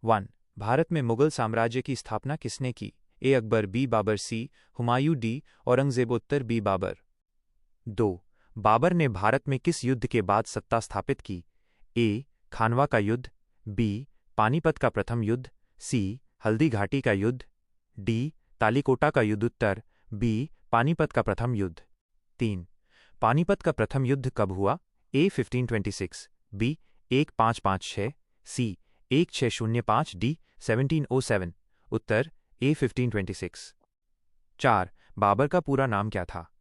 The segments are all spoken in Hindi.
1. भारत में मुगल साम्राज्य की स्थापना किसने की? ए अकबर, बी बाबर, सी हुमायूं, डी औरंगजेब। उत्तर बी बाबर। 2. बाबर ने भारत में किस युद्ध के बाद सत्ता स्थापित की? ए खानवा का युद्ध, बी पानीपत का प्रथम युद्ध, सी हल्दी घाटी का युद्ध, डी तालीकोटा का युद्ध। उत्तर बी पानीपत का प्रथम युद्ध। 3. पानीपत का प्रथम युद्ध कब हुआ? ए 1526, बी 1556, सी 1605, डी 1707। उत्तर ए 1526। 4. बाबर का पूरा नाम क्या था?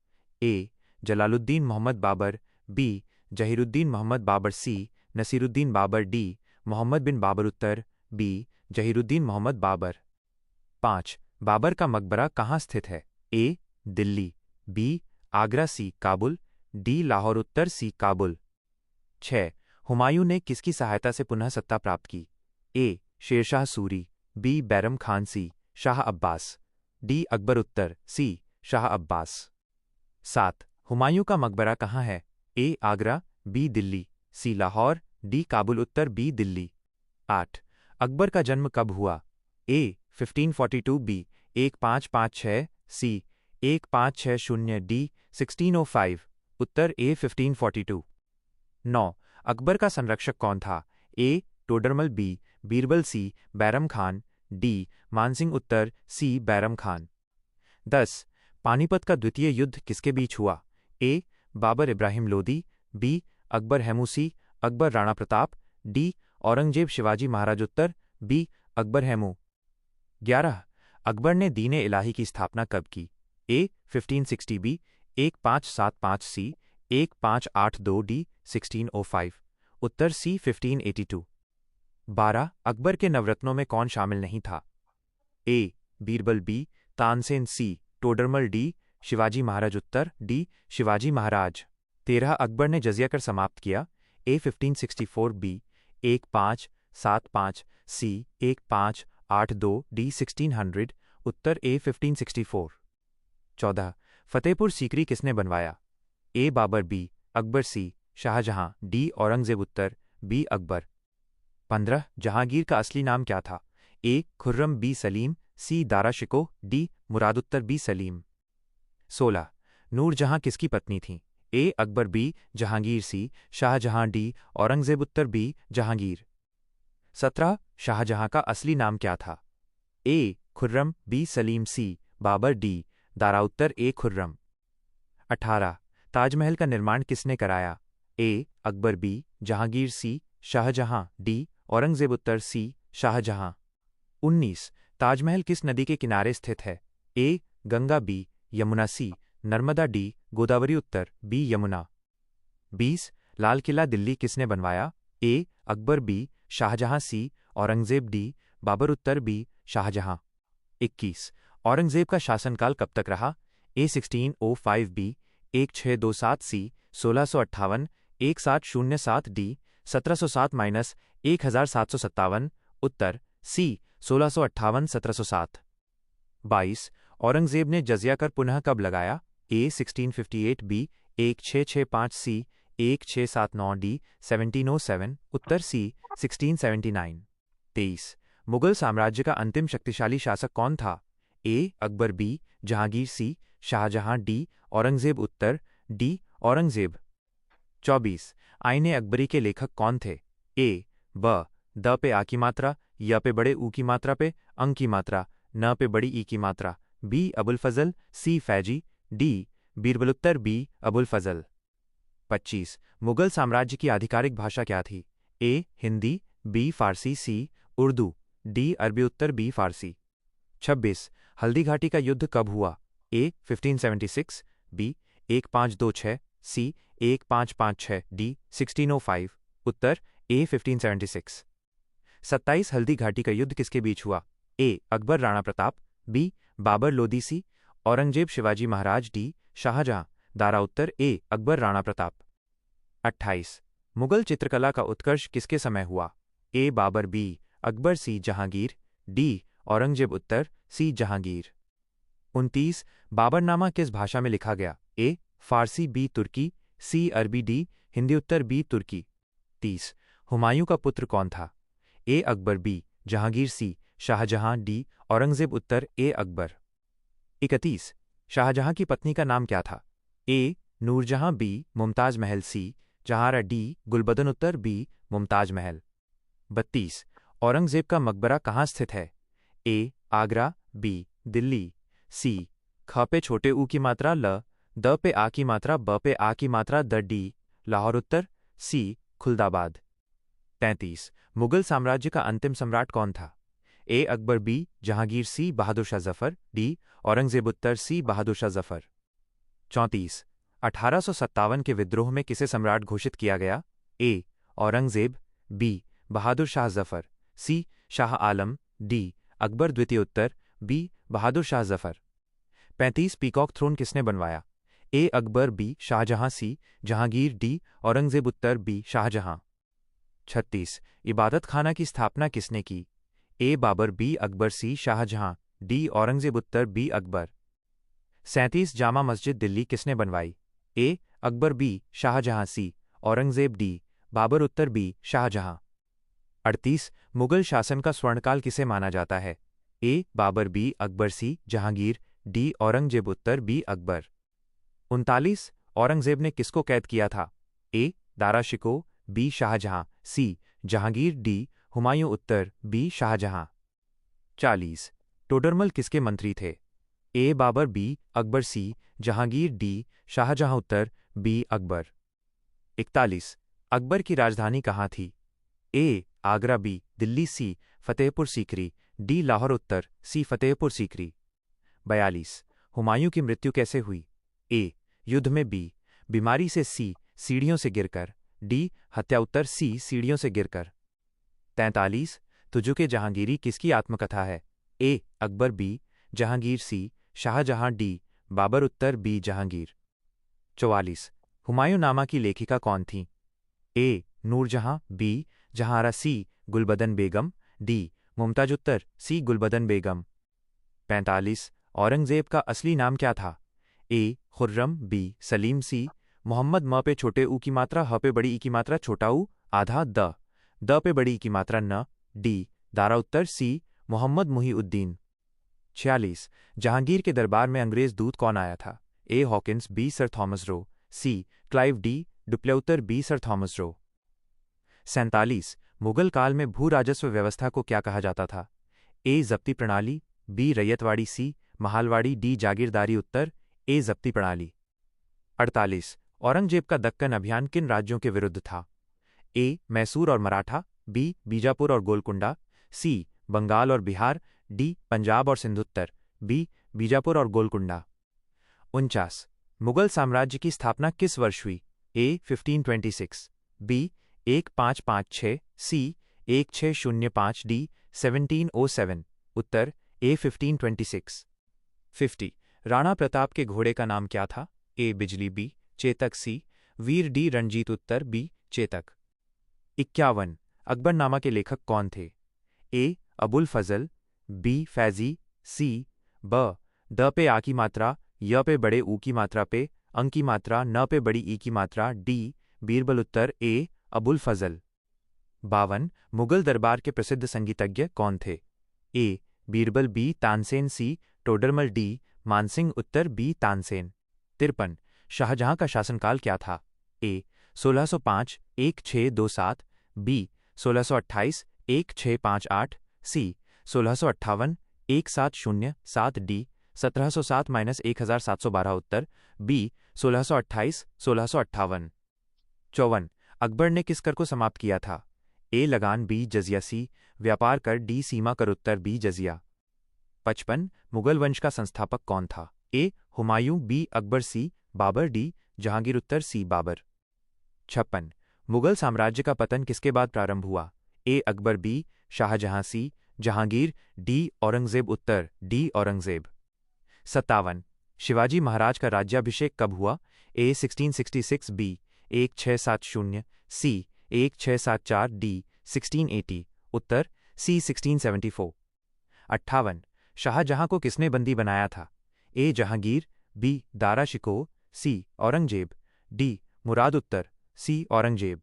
ए जलालुद्दीन मोहम्मद बाबर, बी जहीरुद्दीन मोहम्मद बाबर, सी नसीरुद्दीन बाबर, डी मोहम्मद बिन बाबर। उत्तर बी जहीरुद्दीन मोहम्मद बाबर। 5. बाबर का मकबरा कहाँ स्थित है? ए दिल्ली, बी आगरा, सी काबुल, डी लाहौर। उत्तर सी काबुल। 6. हुमायूं ने किसकी सहायता से पुनः सत्ता प्राप्त की? ए शेरशाह सूरी, बी बैरम खान, सी शाह अब्बास, डी अकबर। उत्तर सी शाह अब्बास। 7. हुमायूं का मकबरा कहाँ है? ए आगरा, बी दिल्ली, सी लाहौर, डी काबुल। उत्तर बी दिल्ली। 8. अकबर का जन्म कब हुआ? ए 1542, बी 1556, सी 1560, डी 1605। उत्तर ए 1542। 9. अकबर का संरक्षक कौन था? ए टोडरमल, बी बीरबल, सी बैरम खान, डी मानसिंह। उत्तर सी बैरम खान। 10. पानीपत का द्वितीय युद्ध किसके बीच हुआ? ए बाबर इब्राहिम लोदी, बी अकबर हैमूसी, अकबर राणा प्रताप, डी औरंगजेब शिवाजी महाराज। उत्तर बी अकबर हैमू। 11. अकबर ने दीन-ए इलाही की स्थापना कब की? ए 1560, बी 1575, सी 1582, डी 1605। उत्तर सी 1582। 12. अकबर के नवरत्नों में कौन शामिल नहीं था? ए बीरबल, बी तानसेन, सी टोडरमल, डी शिवाजी महाराज। उत्तर डी शिवाजी महाराज। 13. अकबर ने जजिया कर समाप्त किया? ए 1564, बी 1575, सी 1582, डी 1600। उत्तर ए 1564। 14. फतेहपुर सीकरी किसने बनवाया? ए बाबर, बी अकबर, सी शाहजहां, डी औरंगजेब। उत्तर बी अकबर। 15. जहांगीर का असली नाम क्या था? ए खुर्रम, बी सलीम, सी दारा शिकोह, डी मुराद। उत्तर बी सलीम। 16. नूरजहां किसकी पत्नी थी? ए अकबर, बी जहांगीर, सी शाहजहां, डी औरंगजेब। उत्तर बी जहांगीर। 17. शाहजहां का असली नाम क्या था? ए खुर्रम, बी सलीम, सी बाबर, डी दारा। उत्तर ए खुर्रम। 18. ताजमहल का निर्माण किसने कराया? ए अकबर, बी जहांगीर, सी शाहजहां, डी औरंगजेब। उत्तर सी शाहजहां। 19. ताजमहल किस नदी के किनारे स्थित है? ए गंगा, बी यमुना, सी नर्मदा, डी गोदावरी। उत्तर बी यमुना। 20. लाल किला दिल्ली किसने बनवाया? ए अकबर, बी शाहजहां, सी औरंगजेब, डी बाबर। उत्तर बी शाहजहां। 21. औरंगजेब का शासनकाल कब तक रहा? ए 1605, बी 1627, सी 1658, 1707, डी 1707-1757। उत्तर सी 1658, 1707। 22. औरंगजेब ने जजिया कर पुनः कब लगाया? ए 1658, बी 1665, सी 1679, डी 1707। उत्तर सी 1679। 23. मुगल साम्राज्य का अंतिम शक्तिशाली शासक कौन था? ए अकबर, बी जहांगीर, सी शाहजहां, डी औरंगजेब। उत्तर डी औरंगजेब। 24. आईने अकबरी के लेखक कौन थे? ए ब द पे आ की मात्रा, य पे बड़े ऊ की मात्रा पे अंग की मात्रा, न पे बड़ी ई की मात्रा, बी अबुल फजल, सी फैजी, डी बीरबल। उत्तर बी अबुल फजल। 25. मुगल साम्राज्य की आधिकारिक भाषा क्या थी? ए हिंदी, बी फारसी, सी उर्दू, डी अरबी। उत्तर बी फारसी। 26. हल्दी घाटी का युद्ध कब हुआ? ए 1576, बी 1526, सी 1556, डी 1605। उत्तर ए 1576। 27. हल्दी घाटी का युद्ध किसके बीच हुआ? ए अकबर राणा प्रताप, बी बाबर लोदी, सी औरंगजेब शिवाजी महाराज, डी शाहजहां दारा। उत्तर ए अकबर राणा प्रताप। 28. मुगल चित्रकला का उत्कर्ष किसके समय हुआ? ए बाबर, बी अकबर, सी जहांगीर, डी औरंगजेब। उत्तर सी जहांगीर। 29. बाबरनामा किस भाषा में लिखा गया? ए फारसी, बी तुर्की, सी अरबी, डी हिंदी। उत्तर बी तुर्की। 30. हुमायूं का पुत्र कौन था? ए अकबर, बी जहांगीर सी, शाहजहां डी, औरंगजेब उत्तर ए अकबर। 31 शाहजहां की पत्नी का नाम क्या था? ए नूरजहां बी, मुमताज महल सी, जहांरा डी, गुलबदन उत्तर बी, मुमताज महल। 32 औरंगजेब का मकबरा कहाँ स्थित है? ए आगरा बी दिल्ली सी ख पे छोटे ऊ की मात्रा ल, द पे आ की मात्रा ब पे आ की मात्रा द डी, लाहौर उत्तर सी खुलदाबाद। 33 मुगल साम्राज्य का अंतिम सम्राट कौन था? ए अकबर बी जहांगीर सी बहादुर शाह जफर डी औरंगजेब उत्तर सी बहादुर शाह जफर। 34 1857 के विद्रोह में किसे सम्राट घोषित किया गया? ए औरंगजेब बी बहादुर शाह जफर सी शाह आलम डी अकबर द्वितीय उत्तर B Bahadur Shah Zafar. 35 peacock throne किसने बनवाया? ए अकबर बी शाहजहां सी जहांगीर डी औरंगजेब उत्तर बी शाहजहां। 36 इबादत खाना की स्थापना किसने की? ए बाबर बी अकबर सी शाहजहां डी औरंगजेब उत्तर बी अकबर। 37 जामा मस्जिद दिल्ली किसने बनवाई? ए अकबर बी शाहजहां सी औरंगजेब डी बाबर उत्तर बी शाहजहां। 38 मुगल शासन का स्वर्णकाल किसे माना जाता है? ए बाबर बी अकबर सी जहांगीर डी औरंगजेब उत्तर बी अकबर। 39 औरंगजेब ने किसको कैद किया था? ए दारा शिकोह बी शाहजहां सी जहांगीर डी हुमायूं उत्तर बी शाहजहां। 40 टोडरमल किसके मंत्री थे? ए बाबर बी अकबर सी जहांगीर डी शाहजहां उत्तर बी अकबर। 41 अकबर की राजधानी कहाँ थी? ए आगरा बी दिल्ली सी फतेहपुर सीकरी डी लाहौर उत्तर सी फतेहपुर सीकरी। 42 हुमायूं की मृत्यु कैसे हुई? ए युद्ध में बी बीमारी से सी सीढ़ियों से गिरकर डी हत्या उत्तर सी सीढ़ियों से गिरकर। 43 तुजुके जहांगीरी किसकी आत्मकथा है? ए अकबर बी जहांगीर सी शाहजहां डी बाबर उत्तर बी जहांगीर। 44 हुमायूं नामा की लेखिका कौन थी? ए नूरजहां बी जहांरा सी गुलबदन बेगम डी मुमताज उत्तर सी गुलबदन बेगम। 45 औरंगजेब का असली नाम क्या था? ए खुर्रम बी सलीम सी मोहम्मद म पे छोटे ऊ की मात्रा ह पे बड़ी ई की मात्रा छोटा ऊ आधा द पे बड़ी ई की मात्रा न डी दारा उत्तर सी मोहम्मद मुहीउद्दीन। 46 जहांगीर के दरबार में अंग्रेज दूत कौन आया था? A Hawkins B sir Thomas Roe C Clive D Dupleix उत्तर B sir Thomas Roe. 47 Mughal काल में भू राजस्व व्यवस्था को क्या कहा जाता था? ए जब्ती प्रणाली बी रैयतवाड़ी सी महालवाड़ी डी जागीरदारी उत्तर ए जब्ती प्रणाली। 48 औरंगजेब का दक्कन अभियान किन राज्यों के विरुद्ध था? ए मैसूर और मराठा बी बीजापुर और गोलकुंडा सी बंगाल और बिहार डी पंजाब और सिंधुत्तर बी बीजापुर और गोलकुंडा। 49 मुगल साम्राज्य की स्थापना किस वर्ष हुई? ए 1526 बी 1556 सी 1605 डी 1707 उत्तर ए 1526। 50 राणा प्रताप के घोड़े का नाम क्या था? ए बिजली बी चेतक सी वीर डी रणजीत उत्तर बी चेतक। 51 अकबरनामा के लेखक कौन थे? ए अबुल फजल बी फैजी सी ब द पे आ की मात्रा य पे बड़े ऊ की मात्रा पे अंक की मात्रा न पे बड़ी ई की मात्रा डी बीरबल उत्तर ए अबुल फजल। 52 मुगल दरबार के प्रसिद्ध संगीतज्ञ कौन थे? ए बीरबल बी तानसेन सी टोडरमल डी मानसिंह उत्तर बी तानसेन। 53 शाहजहां का शासनकाल क्या था? ए 1605 1627 बी 1628 1658 सी 1658 1707 डी 1707-1712 उत्तर बी 1628 1658। 54 अकबर ने किस कर को समाप्त किया था? ए लगान बी जजिया सी व्यापार कर डी सीमा कर उत्तर बी जजिया। 55 मुगल वंश का संस्थापक कौन था? ए हुमायूं बी अकबर सी बाबर डी जहांगीर उत्तर सी बाबर। 56 मुगल साम्राज्य का पतन किसके बाद प्रारंभ हुआ? ए अकबर बी शाहजहां सी जहांगीर डी औरंगजेब उत्तर डी औरंगजेब। 57 शिवाजी महाराज का राज्याभिषेक कब हुआ? ए 1666 बी 1670 सी 1674 डी 1680 उत्तर सी 1674। 58 शाहजहां को किसने बंदी बनाया था? ए जहांगीर बी दारा शिकोह सी औरंगजेब डी मुराद उत्तर सी औरंगजेब।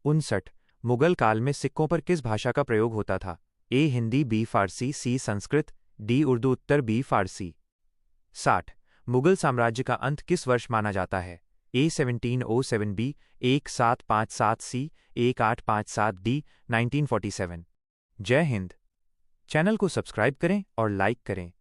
59 मुगल काल में सिक्कों पर किस भाषा का प्रयोग होता था? ए हिंदी, बी फारसी, सी संस्कृत, डी उर्दू। उत्तर बी फारसी। 60। मुगल साम्राज्य का अंत किस वर्ष माना जाता है? ए 1707, बी 1757, सी 1857, डी 1947। जय हिंद। चैनल को सब्सक्राइब करें और लाइक करें।